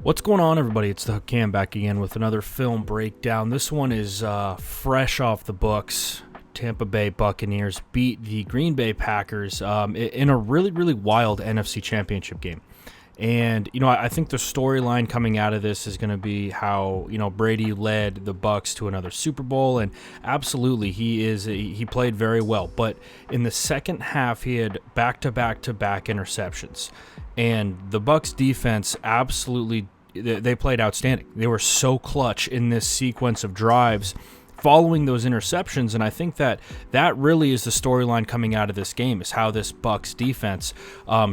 What's going on, everybody? It's the Cam back again with another film breakdown. This one is fresh off the books. Tampa Bay Buccaneers beat the Green Bay Packers in a really, really wild NFC Championship game. And, I think the storyline coming out of this is going to be how, Brady led the Bucs to another Super Bowl. And absolutely, he played very well. But in the second half, he had back-to-back-to-back interceptions. And the Bucs defense absolutely, they played outstanding. They were so clutch in this sequence of drives following those interceptions, and I think that really is the storyline coming out of this game, is how this Bucs defense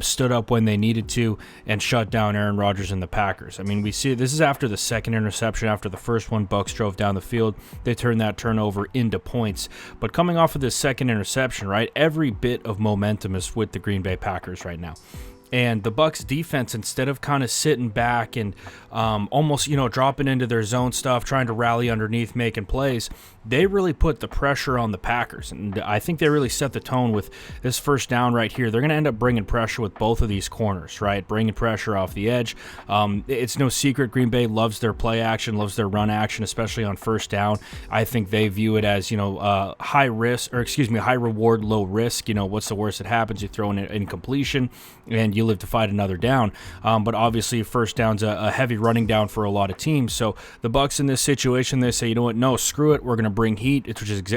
stood up when they needed to and shut down Aaron Rodgers and the Packers. I mean, we see this is after the second interception. After the first one, Bucs drove down the field. They turned that turnover into points. But coming off of this second interception, right, every bit of momentum is with the Green Bay Packers right now. And the Bucs defense, instead of kind of sitting back and almost, dropping into their zone stuff, trying to rally underneath, making plays, they really put the pressure on the Packers. And I think they really set the tone with this first down right here. They're going to end up bringing pressure with both of these corners, right? Bringing pressure off the edge. It's no secret Green Bay loves their play action, loves their run action, especially on first down. I think they view it as, high reward, low risk. What's the worst that happens? You throw in an incompletion and you live to fight another down. But obviously, first down's a heavy running down for a lot of teams. So the Bucs in this situation, they say, you know what? No, screw it. We're going to bring heat,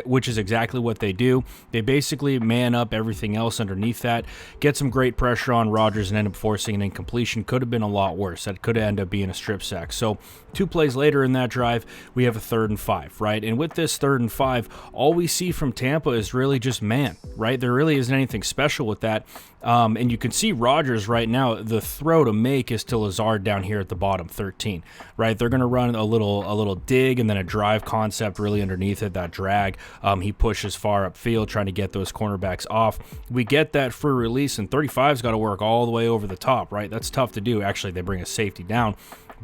which is exactly what they do. They basically man up everything else underneath that, get some great pressure on Rodgers, and end up forcing an incompletion. Could have been a lot worse. That could have ended up being a strip sack. So 2 plays later in that drive, we have a 3rd and 5, right? And with this 3rd and 5, all we see from Tampa is really just man, right? There really isn't anything special with that. And you can see Rodgers right now, the throw to make is to Lazard down here at the bottom, 13, right? They're going to run a little dig and then a drive concept really underneath it, that drag. He pushes far upfield trying to get those cornerbacks off. We get that free release, and 35's got to work all the way over the top, right? That's tough to do. Actually, they bring a safety down.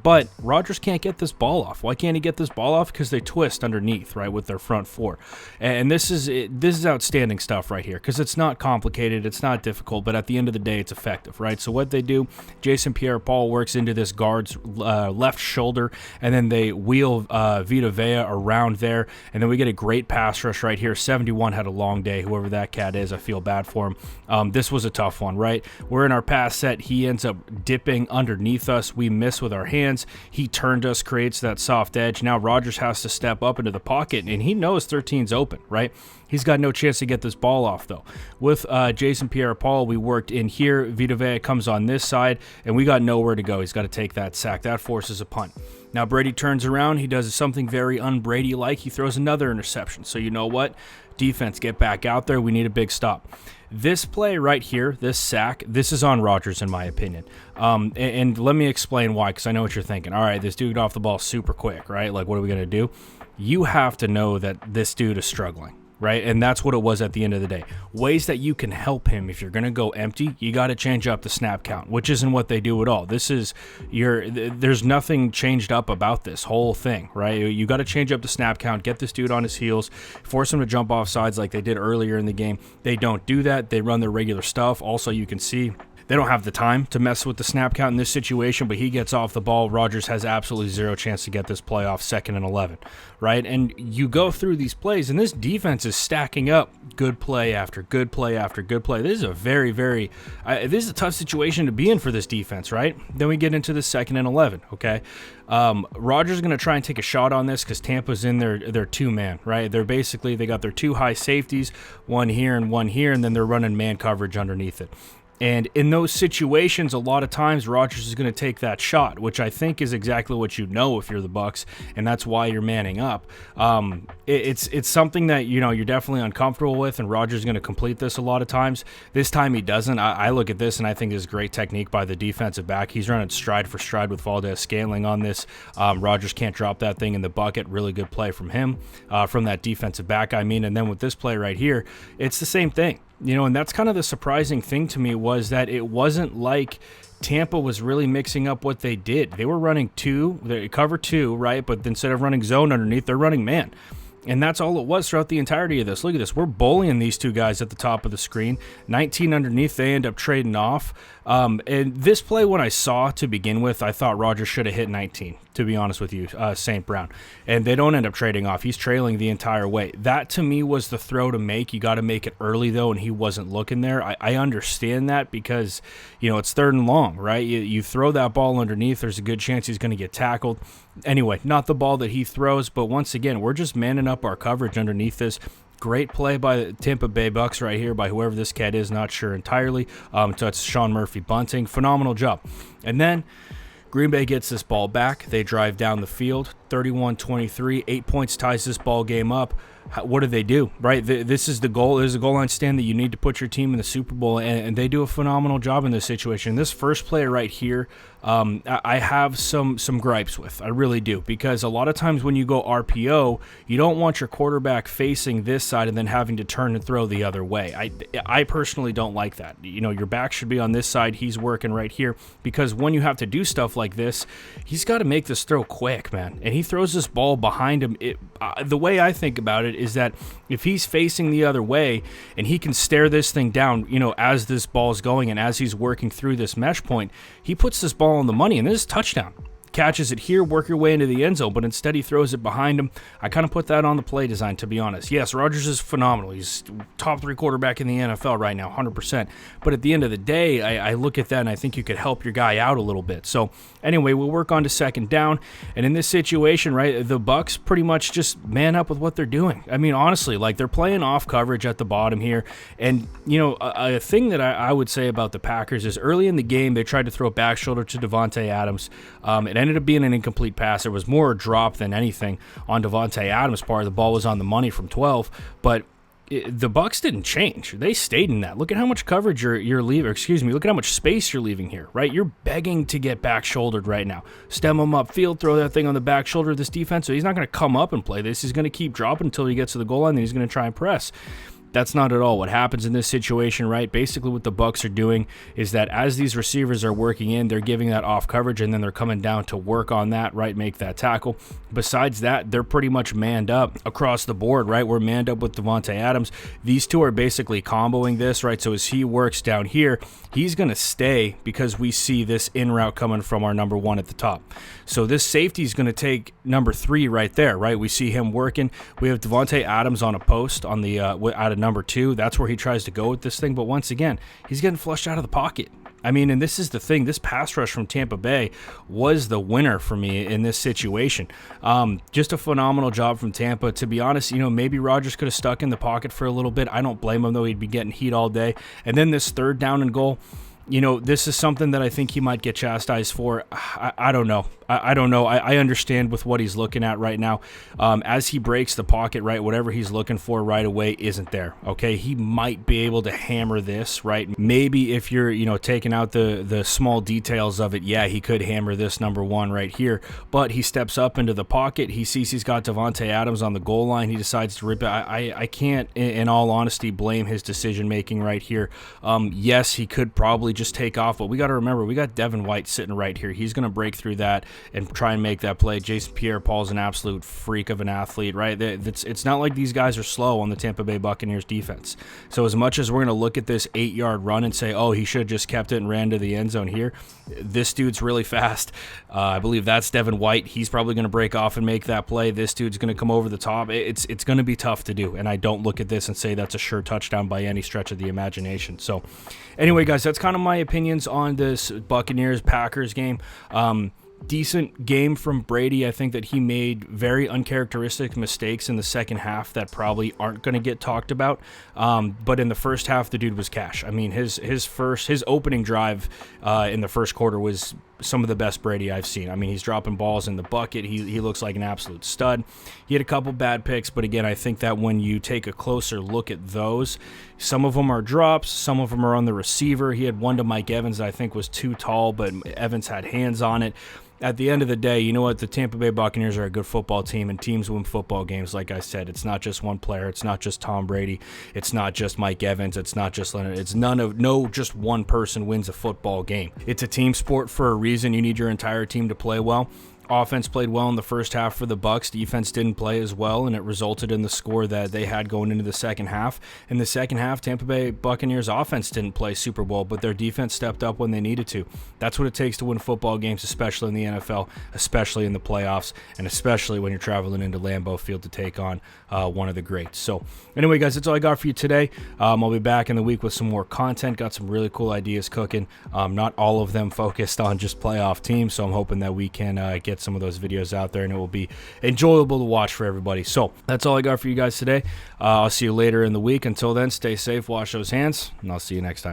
But Rodgers can't get this ball off. Why can't he get this ball off? Because they twist underneath, right, with their front four. And this is outstanding stuff right here, because it's not complicated, it's not difficult, but at the end of the day, it's effective, right? So what they do, Jason Pierre-Paul works into this guard's left shoulder, and then they wheel Vita Vea around there, and then we get a great pass rush right here. 71 had a long day, whoever that cat is. I feel bad for him. This was a tough one, right? We're in our pass set. He ends up dipping underneath us. We miss with our hands. He turned us, creates that soft edge. Now Rodgers has to step up into the pocket, and he knows 13's open, right? He's got no chance to get this ball off, though. With Jason Pierre-Paul, we worked in here. Vita Vea comes on this side, and we got nowhere to go. He's got to take that sack. That forces a punt. Now Brady turns around. He does something very un-Brady-like. He throws another interception. So you know what? Defense, get back out there. We need a big stop. This play right here, this sack, this is on Rodgers in my opinion. And let me explain why, because I know what you're thinking. All right, this dude got off the ball super quick, right? Like, what are we going to do? You have to know that this dude is struggling, right? And that's what it was at the end of the day. Ways that you can help him. If you're going to go empty, you got to change up the snap count, which isn't what they do at all. There's nothing changed up about this whole thing, right? You got to change up the snap count, get this dude on his heels, force him to jump off sides like they did earlier in the game. They don't do that. They run their regular stuff. Also, you can see they don't have the time to mess with the snap count in this situation, but he gets off the ball. Rodgers has absolutely zero chance to get this play off, 2nd and 11, right? And you go through these plays, and this defense is stacking up good play after good play after good play. This is a very, very this is a tough situation to be in for this defense, right? Then we get into the 2nd and 11, okay? Rodgers is going to try and take a shot on this because Tampa's in their 2-man, right? They got their 2 high safeties, one here, and then they're running man coverage underneath it. And in those situations, a lot of times Rodgers is going to take that shot, which I think is exactly what you know if you're the Bucs, and that's why you're manning up. It's something that you're definitely uncomfortable with, and Rodgers is going to complete this a lot of times. This time he doesn't. I look at this and I think this is great technique by the defensive back. He's running stride for stride with Valdez-Scantling on this. Rodgers can't drop that thing in the bucket. Really good play from him, from that defensive back. And then with this play right here, it's the same thing. And that's kind of the surprising thing to me, was that it wasn't like Tampa was really mixing up what they did. They were running cover 2, right? But instead of running zone underneath, they're running man. And that's all it was throughout the entirety of this. Look at this. We're bullying these two guys at the top of the screen. 19 underneath. They end up trading off. And this play, when I saw to begin with, I thought Rogers should have hit 19, to be honest with you, St. Brown. And they don't end up trading off. He's trailing the entire way. That, to me, was the throw to make. You got to make it early, though, and he wasn't looking there. I understand that because, it's 3rd and long, right? You throw that ball underneath, there's a good chance he's going to get tackled. Anyway, not the ball that he throws, but once again, we're just manning up our coverage underneath this. Great play by the Tampa Bay Bucks right here by whoever this cat is, not sure entirely. So it's Sean Murphy bunting. Phenomenal job. And then Green Bay gets this ball back. They drive down the field, 31-23. 8 points ties this ball game up. What do? Right? This is the goal. There's a goal line stand that you need to put your team in the Super Bowl, and they do a phenomenal job in this situation. This first play right here, I have some gripes with. I really do, because a lot of times when you go RPO, you don't want your quarterback facing this side and then having to turn and throw the other way. I personally don't like that. Your back should be on this side. He's working right here, because when you have to do stuff like this, he's got to make this throw quick, man. And he throws this ball behind him. The way I think about it is that if he's facing the other way and he can stare this thing down, as this ball's going and as he's working through this mesh point, he puts this ball on the money, and this is a touchdown. Catches it here, work your way into the end zone, but instead he throws it behind him. I kind of put that on the play design, to be honest. Yes, Rodgers is phenomenal. He's top 3 quarterback in the NFL right now, 100%. But at the end of the day, I look at that and I think you could help your guy out a little bit. So anyway, we'll work on to 2nd down. And in this situation, right, the Bucks pretty much just man up with what they're doing. I mean, honestly, like, they're playing off coverage at the bottom here. And, a thing that I would say about the Packers is early in the game, they tried to throw back shoulder to Davante Adams. It ended up being an incomplete pass. It was more a drop than anything on Davante Adams' part. The ball was on the money from 12, but the Bucks didn't change. They stayed in that. Look at how much coverage you're leaving. Look at how much space you're leaving here, right? You're begging to get back shouldered right now. Stem him upfield, throw that thing on the back shoulder of this defense. So he's not going to come up and play this. He's going to keep dropping until he gets to the goal line, then he's going to try and press. That's not at all what happens in this situation, right? Basically what the Bucks are doing is that as these receivers are working in, they're giving that off coverage, and then they're coming down to work on that, right? Make that tackle. Besides that, they're pretty much manned up across the board, right? We're manned up with Davante Adams. These two are basically comboing this, right? So as he works down here, he's going to stay because we see this in route coming from our number 1 at the top. So this safety is going to take number 3 right there, right? We see him working. We have Davante Adams on a post on the out of number 2. That's where he tries to go with this thing. But once again, he's getting flushed out of the pocket. I mean, and this is the thing. This pass rush from Tampa Bay was the winner for me in this situation. Just a phenomenal job from Tampa. To be honest, maybe Rodgers could have stuck in the pocket for a little bit. I don't blame him, though. He'd be getting heat all day. And then this 3rd down and goal, this is something that I think he might get chastised for. I don't know. I don't know. I understand with what he's looking at right now. As he breaks the pocket, right, whatever he's looking for right away isn't there. Okay, he might be able to hammer this, right? Maybe if you're, taking out the small details of it, yeah, he could hammer this number 1 right here. But he steps up into the pocket. He sees he's got Davante Adams on the goal line. He decides to rip it. I can't, in all honesty, blame his decision making right here. Yes, he could probably just take off, but we got to remember we got Devin White sitting right here. He's going to break through that and try and make that play. Jason Pierre-Paul's an absolute freak of an athlete, right? It's not like these guys are slow on the Tampa Bay Buccaneers defense. So as much as we're going to look at this 8-yard run and say, oh, he should have just kept it and ran to the end zone here, this dude's really fast. I believe that's Devin White. He's probably going to break off and make that play. This dude's going to come over the top. It's going to be tough to do, and I don't look at this and say that's a sure touchdown by any stretch of the imagination. So anyway, guys, that's kind of my opinions on this Buccaneers-Packers game. Decent game from Brady. I think that he made very uncharacteristic mistakes in the second half that probably aren't going to get talked about. But in the first half, the dude was cash. I mean, his opening drive in the first quarter was some of the best Brady I've seen. I mean, he's dropping balls in the bucket. He looks like an absolute stud. He had a couple bad picks, but again, I think that when you take a closer look at those, some of them are drops, some of them are on the receiver. He had one to Mike Evans that I think was too tall, but Evans had hands on it. At the end of the day, you know what? The Tampa Bay Buccaneers are a good football team, and teams win football games. Like I said, it's not just one player. It's not just Tom Brady. It's not just Mike Evans. It's not just Leonard. It's just one person wins a football game. It's a team sport for a reason. You need your entire team to play well. Offense played well in the first half for the Bucks. Defense didn't play as well, and it resulted in the score that they had going into the second half. In the second half, Tampa Bay Buccaneers offense didn't play super well, but their defense stepped up when they needed to. That's what it takes to win football games, especially in the NFL, especially in the playoffs, and especially when you're traveling into Lambeau Field to take on one of the greats. So anyway, guys, that's all I got for you today. I'll be back in the week with some more content. Got some really cool ideas cooking. Not all of them focused on just playoff teams, so I'm hoping that we can get some of those videos out there and it will be enjoyable to watch for everybody. So that's all I got for you guys today. I'll see you later in the week. Until then, stay safe, wash those hands, and I'll see you next time.